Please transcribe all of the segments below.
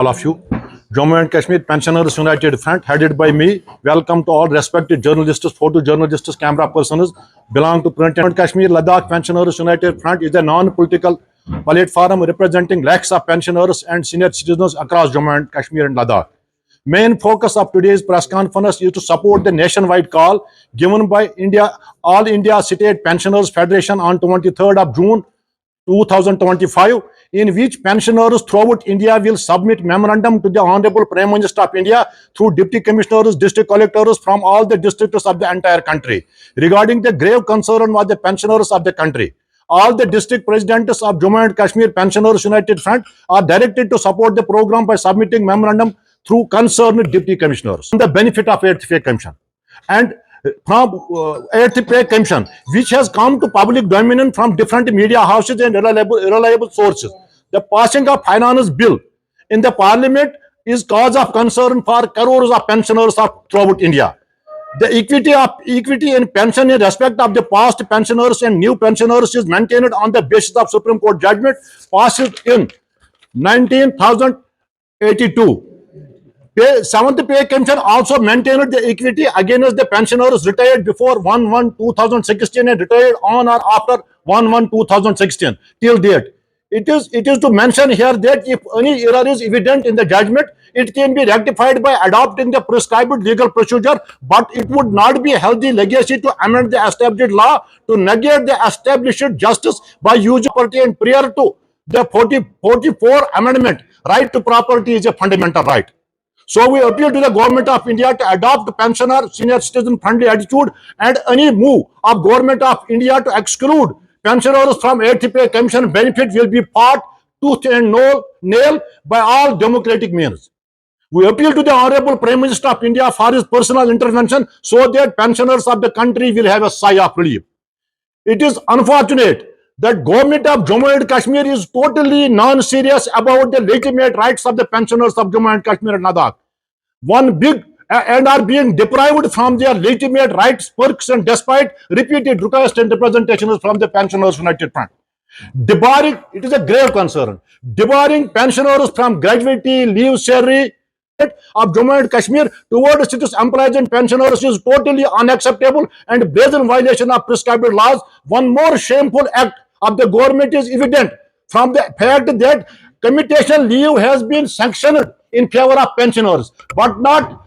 All of you. Jammu and Kashmir Pensioners United Front, headed by me, welcome to all respected journalists, photojournalists, camera persons, belong to print and Kashmir. Ladakh Pensioners United Front is a non-political platform representing lakhs of pensioners and senior citizens across Jammu and Kashmir and Ladakh. Main focus of today's press conference is to support the nationwide call given by All India State Pensioners Federation on 23rd of June 2025, in which pensioners throughout India will submit memorandum to the Honorable Prime Minister of India through deputy commissioners, district collectors from all the districts of the entire country regarding the grave concern of the pensioners of the country. All the district presidents of Jammu and Kashmir Pensioners United Front are directed to support the program by submitting memorandum through concerned deputy commissioners. The benefit of 8th Pay Commission and from 8th Pay Commission, which has come to public domain from different media houses and reliable sources. The passing of finance bill in the parliament is cause of concern for crores of pensioners throughout India. The equity in pension in respect of the past pensioners and new pensioners is maintained on the basis of Supreme Court judgment passed in 1982. 7th Pay Commission also maintained the equity against the pensioners retired before 1/1/2016 and retired on or after 1/1/2016 till date. It is to mention here that if any error is evident in the judgment, it can be rectified by adopting the prescribed legal procedure, but it would not be a healthy legacy to amend the established law to negate the established justice by using property, and prior to the 44 amendment, right to property is a fundamental right. So we appeal to the Government of India to adopt pensioner senior citizen friendly attitude, and any move of Government of India to exclude pensioners from 8th Pay Commission benefit will be fought tooth and nail by all democratic means. We appeal to the Honorable Prime Minister of India for his personal intervention so that pensioners of the country will have a sigh of relief. It is unfortunate that Government of Jammu and Kashmir is totally non-serious about the legitimate rights of the pensioners of Jammu and Kashmir and Ladakh. And are being deprived from their legitimate rights, perks, and despite repeated requests and representations from the Pensioners United Front. It is a grave concern. Debarring pensioners from gratuity, leave, salary of Jammu and Kashmir towards its employees and pensioners is totally unacceptable and brazen violation of prescribed laws. One more shameful act of the government is evident from the fact that commutation leave has been sanctioned in favor of pensioners, but not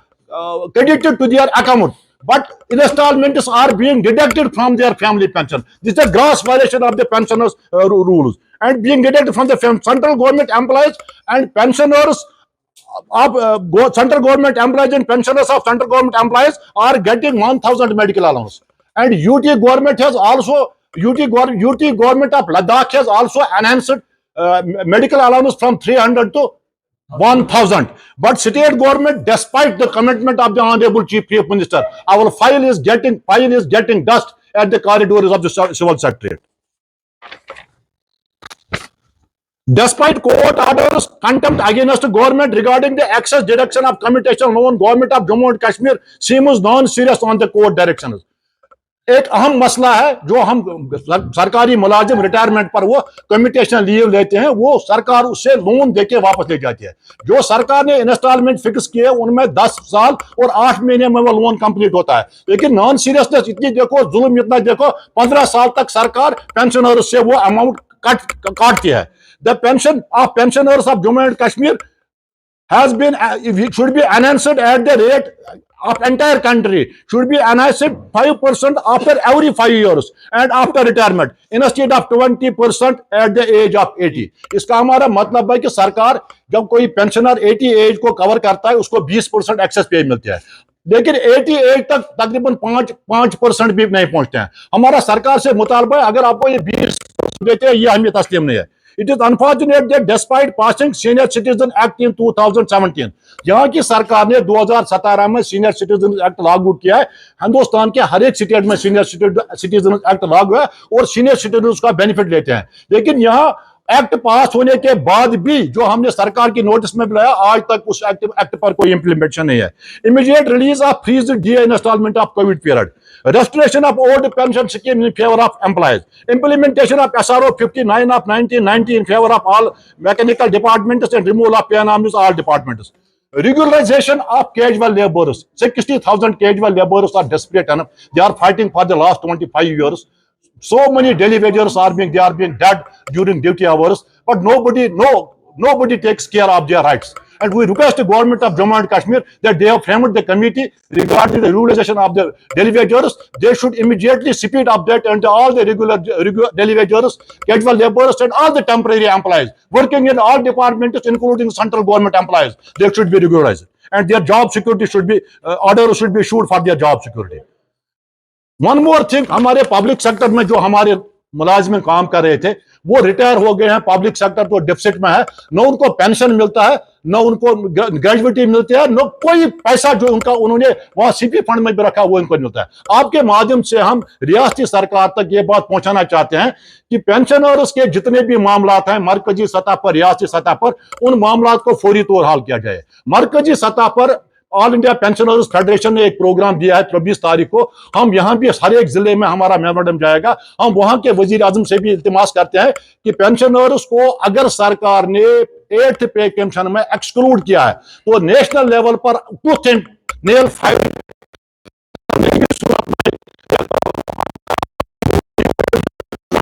credited to their account. But installments are being deducted from their family pension. This is a gross violation of the pensioners' rules, and being deducted from the central government employees and pensioners of central government employees and pensioners of central government employees are getting 1,000 medical allowance. And UT government of Ladakh has also enhanced medical allowance from 300 to 1,000. But state government, despite the commitment of the Honorable Chief Minister, our file is getting dust at the corridors of the Civil Secretariat. Despite court orders, contempt against government regarding the excess deduction of commutation loan, Government of Jammu and Kashmir seems non-serious on the court directions. ایک اہم مسئلہ ہے جو ہم سرکاری ملازم retirement پر وہ کمیٹیشن لیو لیتے ہیں، وہ سرکار اس سے لون دے کے واپس لے جاتی ہے. جو سرکار نے انسٹالمنٹ فکس کیے ان میں 10 سال اور 8 مہینے میں وہ لون کمپلیٹ ہوتا ہے، لیکن نان سیریسنس اتنی دیکھو، ظلم اتنا دیکھو، 15 سال تک سرکار پینشنرز سے وہ اماؤنٹ کاٹتی ہے. The pension of pensioners of Jammu and Kashmir should be enhanced at the rate of entire country, should be enhanced 5% after every 5 years and after retirement instead of 20% at the age of 80. اس کا ہمارا مطلب ہے کہ سرکار جب کوئی pensioner 80 age کو کور کرتا ہے اس کو 20% ایکسس پے ملتی ہے، لیکن 80 ایج تک تقریباً 5% بھی نہیں پہنچتے ہیں. ہمارا سرکار سے مطالبہ ہے اگر آپ کو یہ 20% دیتے ہیں یہ ہمیں تسلیم نہیں ہے. It is unfortunate that despite passing Senior Citizen Act in 2017, یہاں کی سرکار نے 2017 میں سینئر سٹیزن ایکٹ لاگو کیا ہے. ہندوستان کے ہر ایک اسٹیٹ میں سینئر سٹیزن ایکٹ لاگو ہے اور سینئر سٹیزن کا بینیفٹ لیتے ہیں، لیکن یہاں एक्ट पास होने के बाद भी जो हमने सरकार की नोटिस में बुलाया, आज तक उस एक्ट पर कोई इंप्लीमेंटेशन नहीं है. Immediate release of freeze DA instalment of Covid period, restoration of old pension scheme in favor of employees, implementation of SRO 59 of 1990 in favor of all mechanical departments and removal of PNMs all departments. Regularization of casual laborers. 60,000 casual laborers are desperate enough. They are fighting for the last 25 years. So many daily wagers are being dead during duty hours, but nobody takes care of their rights. And we request the government of Jammu and Kashmir that they have framed the committee regarding the regularization of the daily wagers. They should immediately speed up that, and all the regular daily wagers, casual laborers, and all the temporary employees working in all departments, including central government employees, they should be regularized, and their job security should be order should be issued for their job security. One more thing, हमारे public sector में जो हमारे मुलाजिम काम कर रहे थे वो रिटायर हो गए हैं. पब्लिक सेक्टर तो डिफिसिट में है, न उनको पेंशन मिलता है, न उनको ग्रेजुएटी मिलती है, न कोई पैसा जो उन्होंने वहां सीपी फंड में भी रखा वो इनको मिलता है. आपके माध्यम से हम रियासती सरकार तक ये बात पहुंचाना चाहते हैं कि पेंशनर्स के जितने भी मामला हैं मरकजी सतह पर, रियासती सतह पर, उन मामला को फौरी तौर हाल किया जाए. मरकजी सतह पर ऑल इंडिया पेंशनर्स फेडरेशन ने एक प्रोग्राम दिया है 24 तारीख को. हम यहाँ भी हर एक जिले में हमारा मेमोरेंडम जाएगा. हम वहां के वजीर आजम से भी इल्तिमास करते हैं कि पेंशनर्स को अगर सरकार ने 8th पे कमीशन में एक्सक्लूड किया है तो नेशनल लेवल पर टूथ एंड नेल फाइट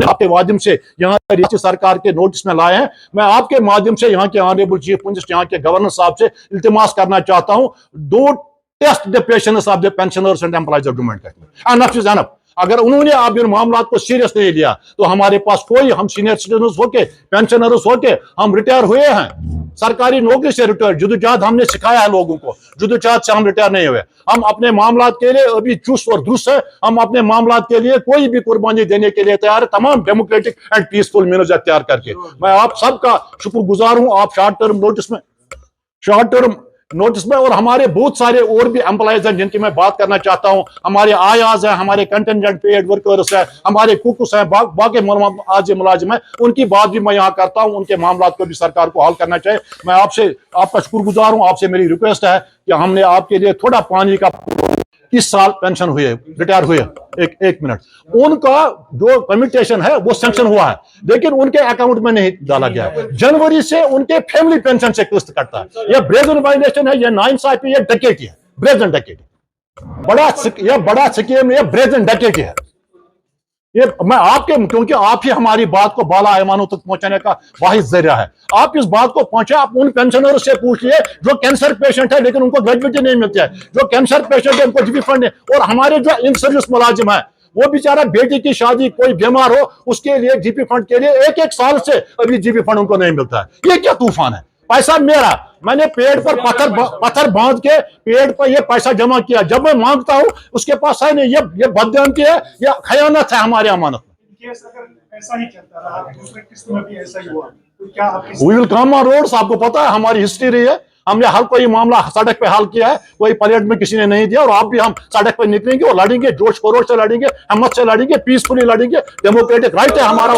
आपके माध्यम से यहाँ रियासती सरकार के नोटिस में लाए हैं. मैं आपके माध्यम से यहाँ के ऑनरेबल चीफ मिनिस्टर, यहाँ के गवर्नर साहब से इल्तिमास करना चाहता हूँ, don't test the patience of the pensioners and employees of Jammu and Kashmir. Enough is enough. अगर उन्होंने आप इन मामलों को सीरियस नहीं लिया तो हमारे पास कोई, हम सीनियर सिटीजन होके, पेंशनर्स होके, हम रिटायर हुए हैं, सरकारी नौकरी से रिटायर, जुदोजहद हमने सिखाया है लोगों को, जुदोजहद से हम रिटायर नहीं हुए. हम अपने मामलात के लिए अभी चुस्त और दुरुस्त है. हम अपने मामलात के लिए कोई भी कुर्बानी देने के लिए तैयार है, तमाम डेमोक्रेटिक एंड पीसफुल मीन्स अख्तियार करके. मैं आप सबका शुक्रगुजार हूं. आप शॉर्ट टर्म नोटिस में और हमारे बहुत सारे और भी एम्प्लॉयज हैं जिनकी मैं बात करना चाहता हूं. हमारे आयाज हैं, हमारे कंटिजेंट पेड वर्कर्स हैं, हमारे कुकुस हैं, बाकी आज मुलाजिम हैं, उनकी बात भी मैं यहाँ करता हूं. उनके मामला को भी सरकार को हल करना चाहिए. मैं आपका शुक्रगुजार हूं. आपसे मेरी रिक्वेस्ट है कि हमने आपके लिए थोड़ा पानी का, इस साल पेंशन हुए, रिटायर हुए, एक मिनट, उनका जो कम्यूटेशन है वो सैंक्शन हुआ है लेकिन उनके अकाउंट में नहीं डाला गया है. जनवरी से उनके फैमिली पेंशन से किस्त कटता है. ये ब्रेजन वायलेशन है, ये नाइंसाफी, ये डकैती है, ब्रेजन डकैती. बड़ा स्कीम, ये ब्रेजन डकैती है. ये मैं आपके, क्योंकि आप ही हमारी बात को बाला ऐवानों तक पहुंचाने का वाहिद जरिया है. आप इस बात को पहुंचे, आप उन पेंशनर से पूछिए जो कैंसर पेशेंट है लेकिन उनको ग्रेजुएटी नहीं मिलती है, जो कैंसर पेशेंट है उनको जीपी फंड है, और हमारे जो इन सर्विस मुलाजिम है वो बेचारा बेटी की शादी, कोई बीमार हो, उसके लिए जीपी फंड के लिए एक साल से अभी जीपी फंड उनको नहीं मिलता है. ये क्या तूफान है? पैसा मेरा, मैंने पेड़ पर पत्थर बांध के पेड़ पर ये पैसा जमा किया, जब मैं मांगता हूं उसके पास है नहीं. ये बददियांती है, ये खयानत है हमारे अमानत में. ऐसा ही चलता रहा, दूसरे किस्त में भी ऐसा ही हुआ, तो क्या we will come on roads. आपको पता है हमारी हिस्ट्री रही है, हमने हर कोई मामला सड़क पे हल किया है, कोई परेड में किसी ने नहीं दिया. और आप भी, हम सड़क पे निकलेंगे और लड़ेंगे, जोश खरोश से लड़ेंगे, हिम्मत से लड़ेंगे, पीसफुली लड़ेंगे. डेमोक्रेटिक राइट है हमारा.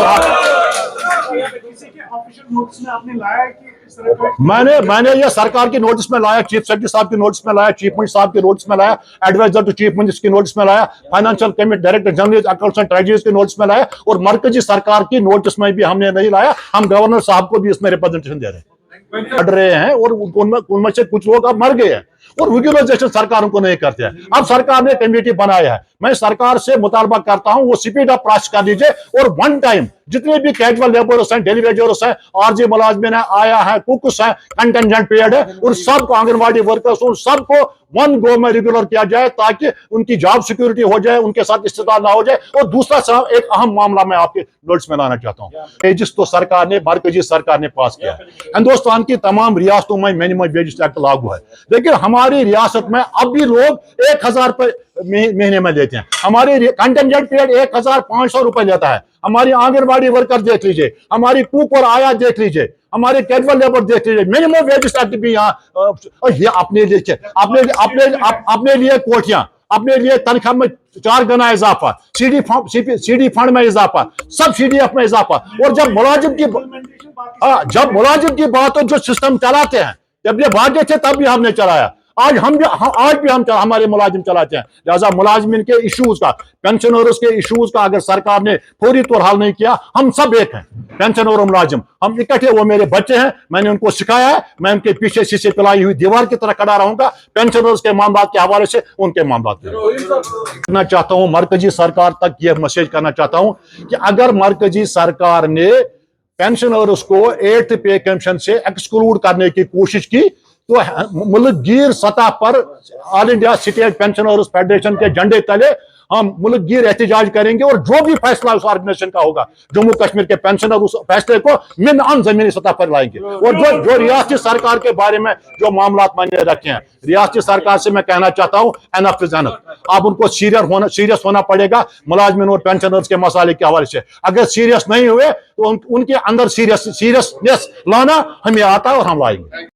मैंने ये सरकार की नोटिस में लाया, चीफ सेक्रेटरी साहब की नोटिस में लाया, चीफ मिनिस्टर साहब की नोटिस में लाया, एडवाइजर टू चीफ मिनिस्टर की नोटिस में लाया, financial committee director general accounts and treasuries की नोटिस में लाया, और मरकजी सरकार की नोटिस में भी हमने नहीं लाया. हम गवर्नर साहब को भी इसमें रिप्रेजेंटेशन दे रहे हैं और उनमें से कुछ लोग अब मर गए हैं और रेगुलराइजेशन सरकार उनको नहीं करते हैं. अब सरकार ने कमेटी बनाया है. मैं सरकार से मुतालबा करता हूं वो स्पीड अप प्रोसेस कर दीजिए और वन टाइम जितने भी कैजुअल लेबरर्स हैं, डेली वेजर्स हैं, आरजी मुलाजमिन है, आया है, कुकुस है, कंटिजेंट पेड है, उन सबको, आंगनबाड़ी वर्कर्स, उन सबको वन गो में रेगुलर किया जाए ताकि उनकी जॉब सिक्योरिटी हो जाए, उनके साथ इस्तेमाल ना हो जाए. और दूसरा एक अहम मामला मैं आपके नोटिस में लाना चाहता हूँ. जिस तो सरकार ने, मरकजी सरकार ने पास किया है. हिंदुस्तान की तमाम रियासतों में मिनिमम वेज एक्ट लागू है, लेकिन हमारी रियासत में अब भी लोग 1000 रुपए महीने में लेते हैं. हमारी कंटिजेंट पेड 1500 रुपए लेता है. हमारी आंगनबाड़ी वर्कर देख लीजिए, हमारी कुक और आया देख लीजिए, हमारे कैजुअल लेबर देख लीजिए. मिनिमम वेज एक्ट भी यहाँ अपने लिए कोठियां, अपने लिए तनख्वाह में 4 गुना इजाफा, सीडी फंड में इजाफा, सब CDF में इजाफा। और जब मुलाजिम की बात हो, जो सिस्टम चलाते हैं, जब ये भाग्य थे तब भी हमने चलाया, आज भी हमारे मुलाजिम चलाते हैं। लिहाजा मुलाजिमिन के इश्यूज का, पेंशनर्स के इश्यूज का अगर सरकार ने फौरी तौर हल नहीं किया, हम सब एक हैं, पेंशन और मुलाजिम हम इकट्ठे। वो मेरे बच्चे हैं, मैंने उनको सिखाया है, मैं उनके पीछे शीशे पिलाई हुई दीवार की तरह खड़ा रहूंगा, पेंशनर्स के मामला के हवाले से उनके मामला करना चाहता हूं। मरकजी सरकार तक यह मैसेज करना चाहता हूं कि अगर मरकजी सरकार ने पेंशनर्स को 8th पे कमीशन से एक्सक्लूड करने की कोशिश की, तो मुल्क गिर सतह पर all India state pensioners federation के झंडे तले हम मुल्क गिर एहतजाज करेंगे, और जो भी फैसला उस ऑर्गेनाइजेशन का होगा, जम्मू कश्मीर के पेंशनर उस फैसले को मिन अन जमीनी सतह पर लाएंगे। और जो रियासती सरकार के बारे में जो मामला मैंने रखे हैं, रियासती सरकार से मैं कहना चाहता हूं, एनफ इज एनफ। आप उनको सीरियस होना पड़ेगा मुलाजमिन और पेंशनर्स के मसाले के हवाले से। अगर सीरियस नहीं हुए तो उनके अंदर सीरियसनेस लाना हमें आता है और हम लाएंगे।